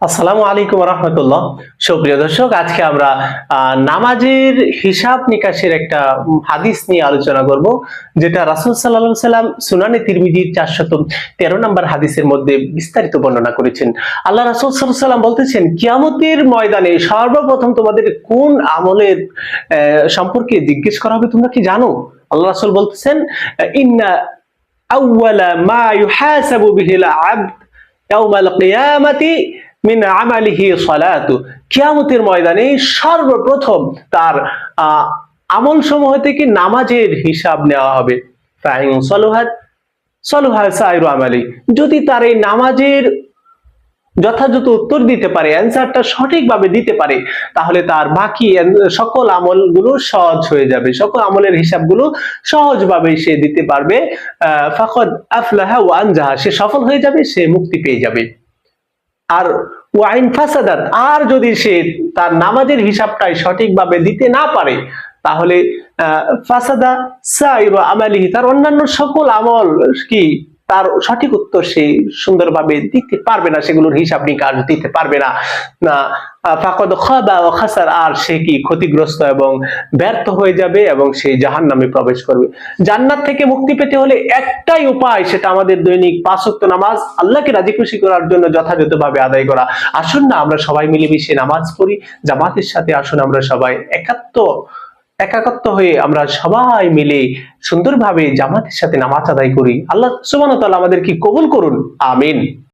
আসসালামু আলাইকুম রাহমাতুল্লাহ। সুপ্রিয় দর্শক, আজকে আমরা নামাজের হিসাব নিকাশের একটা হাদিস নিয়ে আলোচনা করব, যেটা রাসূল সাল্লাল্লাহু আলাইহি সাল্লাম সুনানে তিরমিজির 413 নম্বর হাদিসের মধ্যে বিস্তারিত বর্ণনা করেছেন। আল্লাহ রাসূল সাল্লাল্লাহু আলাইহি সাল্লাম বলতেছেন, কিয়ামতের ময়দানে সর্বপ্রথম তোমাদের কোন আমলের সম্পর্কে জিজ্ঞেস করা হবে তোমরা কি জানো? আল্লাহ রাসূল বলতেছেন, ইন্না আউওয়ালা মা ইউহাসাবু বিহিল আবদ ইয়াউমাল কিয়ামাতি মিন আমালিহি সালাতু। কিয়ামতের ময়দানে সর্বপ্রথম তার আমল সমূহ থেকে নামাজের হিসাব নেওয়া হবে। ফাইন সলুহাত সলুহা সাইরু আমালি, যদি তার এই নামাজের যথাযথ উত্তর দিতে পারে, অ্যান্সারটা সঠিকভাবে দিতে পারে, তাহলে তার বাকি সকল আমলগুলো সহজ হয়ে যাবে, সকল আমলের হিসাবগুলো সহজভাবে সে দিতে পারবে। ফাকাদ আফলাহা ওয়া আনজাহা, সে সফল হয়ে যাবে, সে মুক্তি পেয়ে যাবে। আর ওয়াইন ফাসাদাত, আর যদি সে তার নামাজের হিসাবটাই সঠিকভাবে দিতে না পারে, তাহলে ফাসাদা সাইরু আমালিহি, তার অন্যান্য সকল আমল কি তার সঠিক উত্তর সে সুন্দরভাবে দিতে পারবে না, সেগুলোর হিসাব নিকাশ দিতে পারবে না। ফাকাদ খাবা ওয়া খাসার, আর সে কি ক্ষতিগ্রস্ত এবং ব্যর্থ হয়ে যাবে এবং সে জাহান্নামে প্রবেশ করবে। জান্নাত থেকে মুক্তি পেতে হলে একটাই উপায়, সেটা আমাদের দৈনিক ৫ ওয়াক্ত নামাজ আল্লাহকে রাজি খুশি করার জন্য যথাযথভাবে আদায় করা। আসুন না আমরা সবাই মিলেমিশে নামাজ পড়ি, জামাতের সাথে আসুন আমরা সবাই একাত্ম হয়ে আমরা সবাই মিলে সুন্দরভাবে জামাতের সাথে নামাজ আদায় করি। আল্লাহ সুবহানাহু ওয়া তাআলা আমাদেরকে কবুল করুন, আমিন।